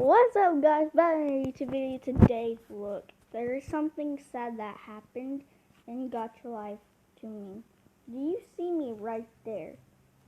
What's up, guys? Back in YouTube video today. Look, there is something sad that happened in Gacha life to me. Do you see me right there?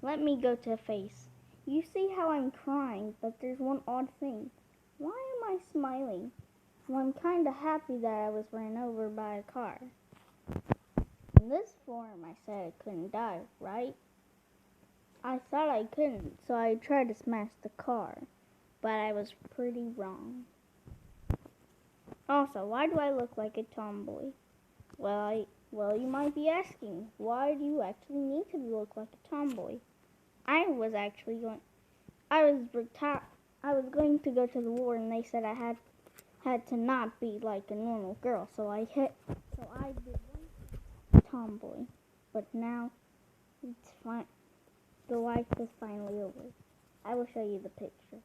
Let me go to face. You see how I'm crying, but there's one odd thing. Why am I smiling? Well, I'm kinda happy that I was ran over by a car. In this form, I said I couldn't die, right? I thought I couldn't, so I tried to smash the car. But I was pretty wrong. Also, why do I look like a tomboy? Well, you might be asking, why do you actually need to look like a tomboy? I was going to go to the war, and they said I had to not be like a normal girl, so I did one tomboy. But now it's fine. The life is finally over. I will show you the picture.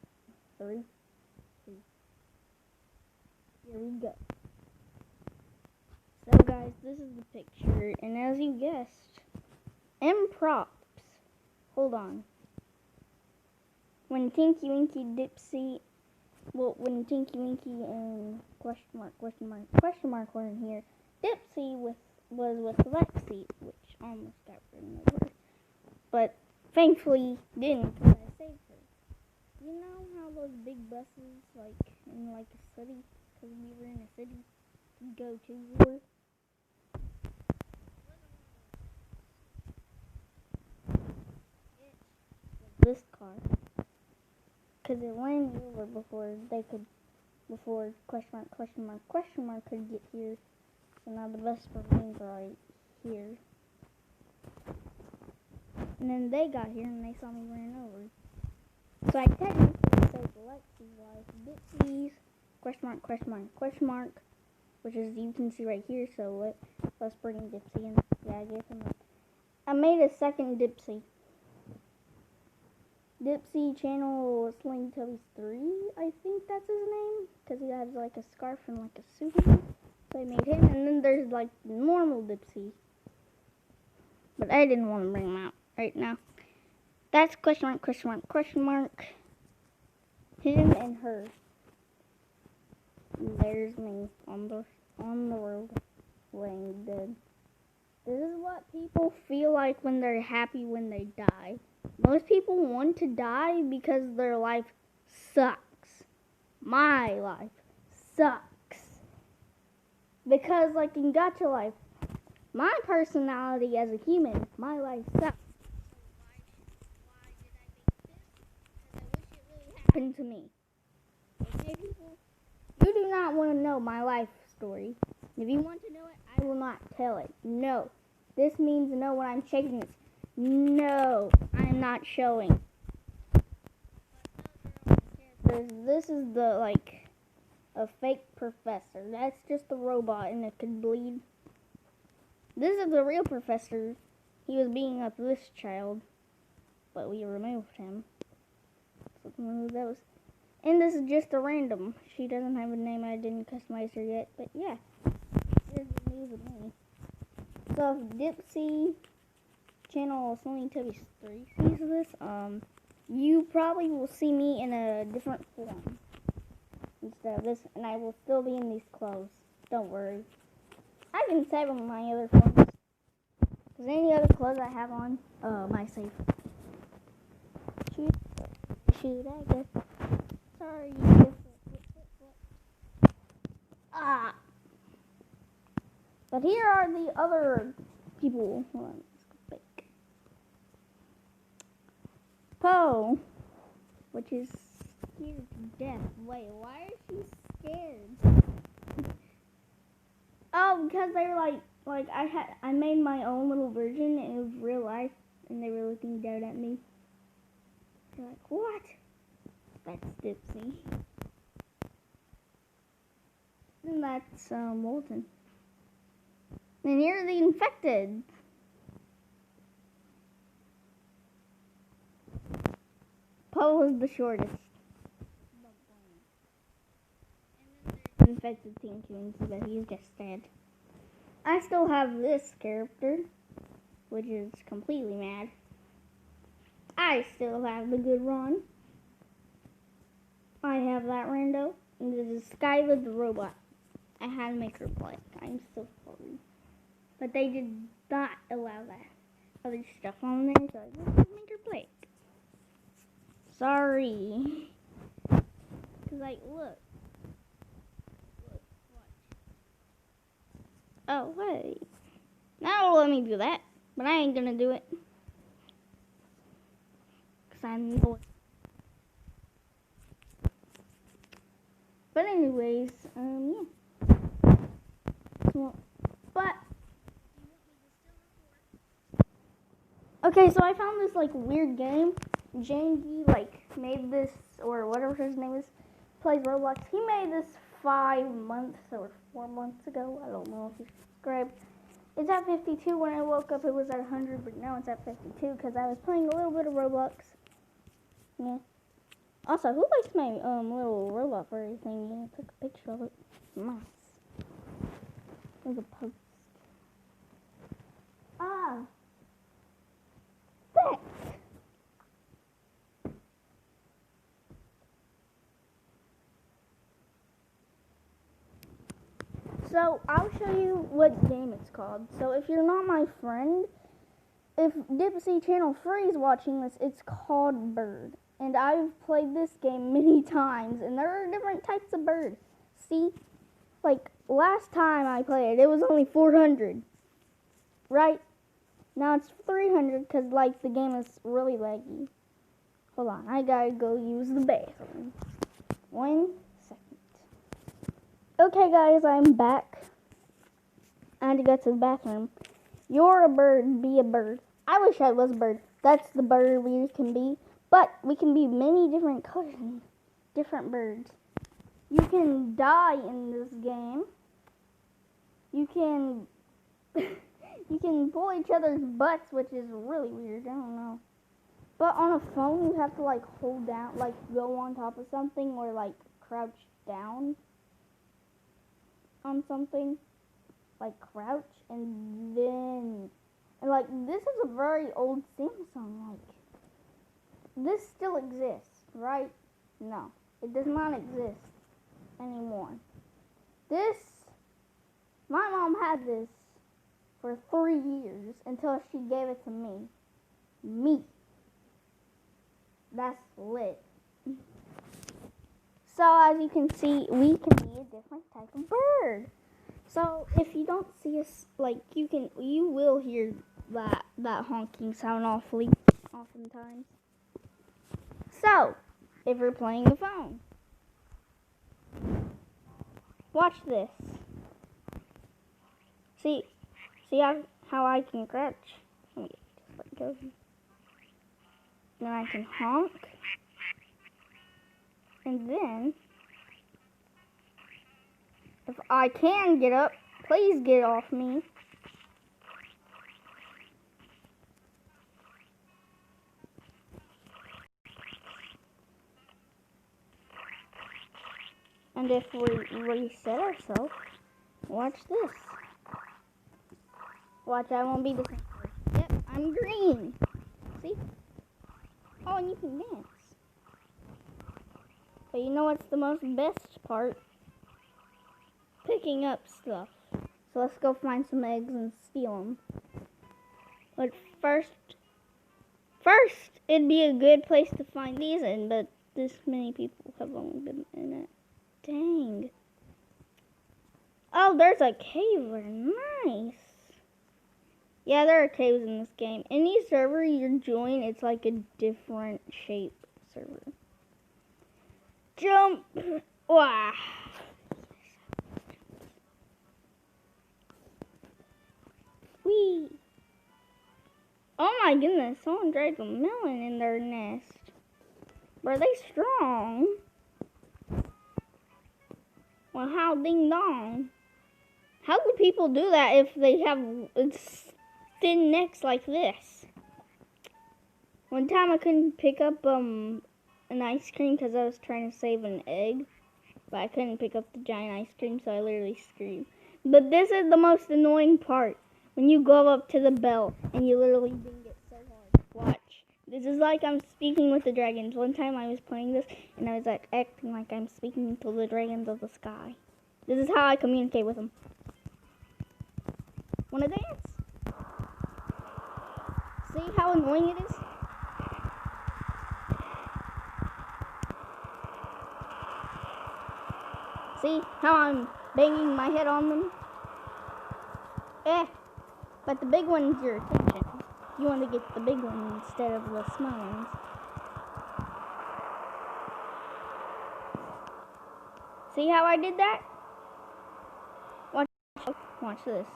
3, 2. Here we go. So guys, this is the picture, and as you guessed, props. Hold on. When Tinky Winky Dipsy, when Tinky Winky and question mark were in here, Dipsy was with Lexi, which almost got ridden over, but thankfully didn't, because I saved her. You know how those big buses, like, in, like, a city, because we were in a city, go to war? This car, because it ran me over before question mark could get here, so now the bus remains right here. And then they got here, and they saw me ran over. So I technically saved Lexi's life. Dipsy's question mark, which is, you can see right here, so let's bring Dipsy in. Yeah, I gave him up. I made a second Dipsy. Dipsy channel Sling Tubby's 3, I think that's his name, because he has like a scarf and like a suit on. So I made him, and then there's like normal Dipsy. But I didn't want to bring him out right now. That's question mark, him and her. And there's me on the road, laying dead. This is what people feel like when they're happy when they die. Most people want to die because their life sucks. My life sucks. Because, like in Gacha life, my personality as a human, my life sucks. Happened to me. Okay, people? You do not want to know my life story. If you want to know it, I will not tell it. No. This means no when I'm shaking this. No, I'm not showing. This is a fake professor. That's just a robot, and it could bleed. This is the real professor. He was beating up this child, but we removed him. So who those? And this is just a random. She doesn't have a name. I didn't customize her yet, but yeah, here's the news of me. So if Dipsy channel Sling Tubby's 3 sees this, you probably will see me in a different form instead of this, and I will still be in these clothes. Don't worry. I can save them my other forms, because any other clothes I have on, my safe. Shoot, I guess. Sorry. Ah. But here are the other people. Hold on, let's go back. Poe, which is scared to death. Wait, why is she scared? Oh, because they were like I made my own little version, and it was real life, and they were looking down at me. They're like, what? That's Dipsy. And that's Molten. And here are the infected. Poe was the shortest. And then there's infected Tinky Winky, but he's just dead. I still have this character, which is completely mad. I still have the good Ron. I have that rando. And this is Skylar the robot. I had to make her play. I'm so sorry. But they did not allow that other stuff on there, so I just make her play. Sorry. Cause like, look, watch. Oh wait. Now it'll let me do that, but I ain't gonna do it. Cause I'm bored. But anyways, yeah. Well, but okay, so I found this like weird game. Jangy like made this, or whatever his name is, plays Roblox. He made this 5 months or 4 months ago. I don't know if you subscribed. It's at 52. When I woke up, it was at 100, but now it's at 52 because I was playing a little bit of Roblox. Yeah. Also, who likes my little robot furry thing? Yeah, I took a picture of it. Nice. There's a post. Ah. Thanks. So, I'll show you what game it's called. So, if you're not my friend, if Dipsy Channel 3 is watching this, it's called Bird. And I've played this game many times, and there are different types of bird. See? Like, last time I played, it was only 400. Right? Now it's 300 because, like, the game is really laggy. Hold on, I gotta go use the bathroom. 1 second. Okay, guys, I'm back. I had to go to the bathroom. You're a bird, be a bird. I wish I was a bird. That's the bird we can be. But we can be many different colors, different birds. You can die in this game. You can you can pull each other's butts, which is really weird. I don't know. But on a phone, you have to like hold down, like go on top of something, or like crouch down on something, like crouch, and then like this is a very old Samsung. Like this still exists, right? No, it does not exist anymore. This, my mom had this for 3 years until she gave it to me. Me. That's lit. So as you can see, we can be a different type of bird. So if you don't see us, like you will hear that honking sound oftentimes. So if you're playing the phone, watch this. See how I can crouch? Let me just let go. Then I can honk. And then, if I can get up, please get off me. And if we reset ourselves, watch this. Watch, I won't be the same person. Yep, I'm green. See? Oh, and you can dance. But you know what's the most best part? Picking up stuff. So let's go find some eggs and steal them. But first, it'd be a good place to find these in, but this many people have only been in it. Dang. Oh, there's a cave there. Nice. Yeah, there are caves in this game. Any server you join, it's like a different shape server. Jump! Wow. Whee! Oh my goodness, someone dragged a melon in their nest. Were they strong? Well, how ding dong? How do people do that if they have thin necks like this? One time I couldn't pick up an ice cream because I was trying to save an egg, but I couldn't pick up the giant ice cream, so I literally screamed. But this is the most annoying part, when you go up to the bell and you literally ding it so hard. Watch. This is like I'm speaking with the dragons. One time I was playing this and I was like acting like I'm speaking to the dragons of the sky. This is how I communicate with them. Wanna dance? See how annoying it is? See how I'm banging my head on them? But the big one is your attention. You want to get the big one instead of the small ones. See how I did that? Watch this.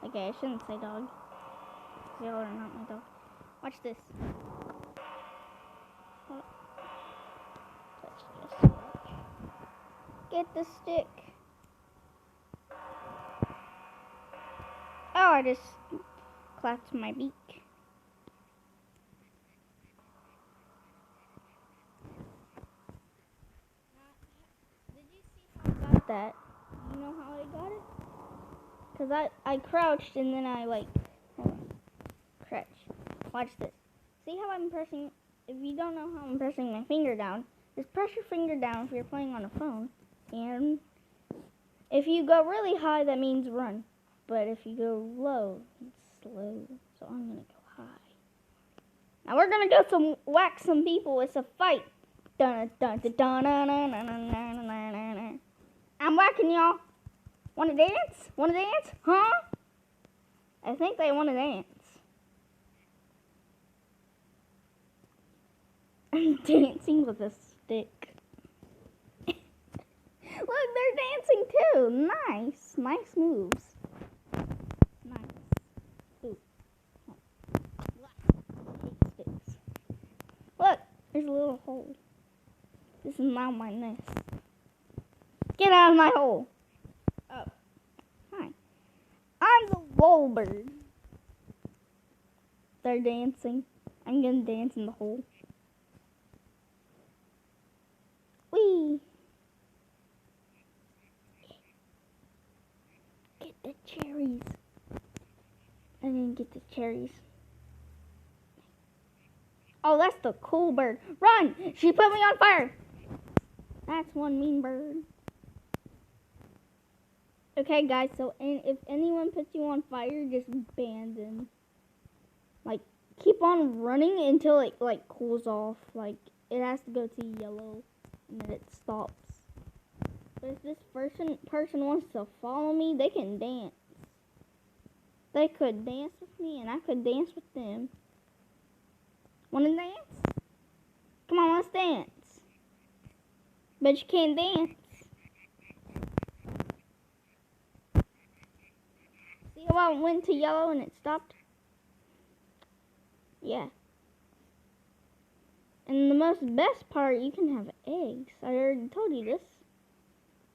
Okay, I shouldn't say dog. Y'all are not my dog. Watch this. Touch this. Get the stick. Oh, I just clapped my beak. Did you see how I got that? You know how I got it? Because I crouched and then I hold on, crouch. Watch this. See how I'm pressing, if you don't know how I'm pressing my finger down, just press your finger down if you're playing on a phone. And if you go really high, that means run. But if you go low, it's slow. So I'm going to go high. Now we're going to go whack some people. It's a fight. Dun, dun, dun, dun, dun, dun, dun, dun, dun, dun, dun. I'm whacking y'all. Wanna dance? Wanna dance? Huh? I think they wanna dance. I'm dancing with a stick. Look, they're dancing too. Nice. Nice moves. Nice. Ooh. Sticks. Look, there's a little hole. This is now my nest. Get out of my hole. Oh. Hi. I'm the wall bird. They're dancing. I'm gonna dance in the hole. Whee! Get the cherries. I didn't get the cherries. Oh, that's the cool bird. Run! She put me on fire. That's one mean bird. Okay, guys, so if anyone puts you on fire, just ban them. Like, keep on running until it, cools off. Like, it has to go to yellow, and then it stops. But if this person wants to follow me, they can dance. They could dance with me, and I could dance with them. Wanna dance? Come on, let's dance. But you can't dance. See how I went to yellow and it stopped? Yeah. And the most best part, you can have eggs. I already told you this.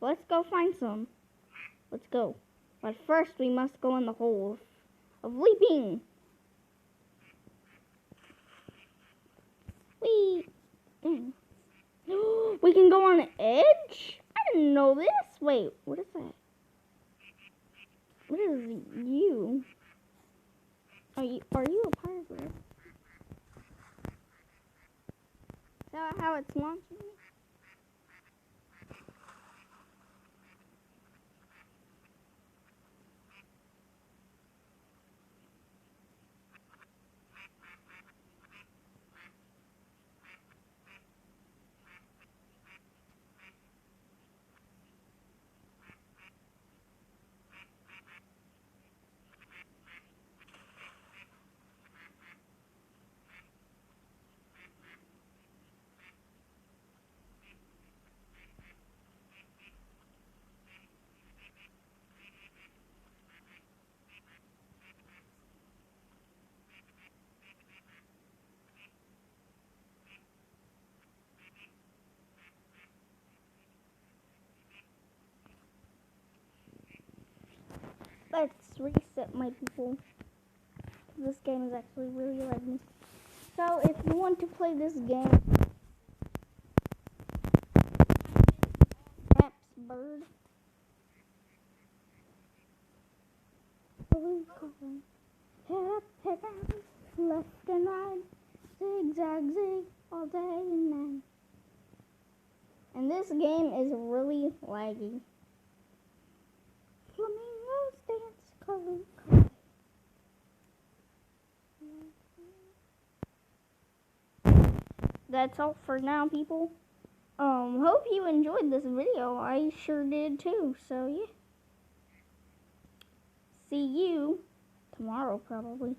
Let's go find some. Let's go. But first, we must go in the hole of leaping. Whee! We can go on an edge? I didn't know this. Wait, what is that? What is you? Are you a pirate? Is that how it's launching me? Let's reset my people. This game is actually really lagging. So if you want to play this game, Apps Bird. Head up, head down, left and right. Zigzag zig all day and night. And this game is really laggy. Flamingos dance color. That's all for now, people. Hope you enjoyed this video. I sure did too. So yeah. See you tomorrow probably.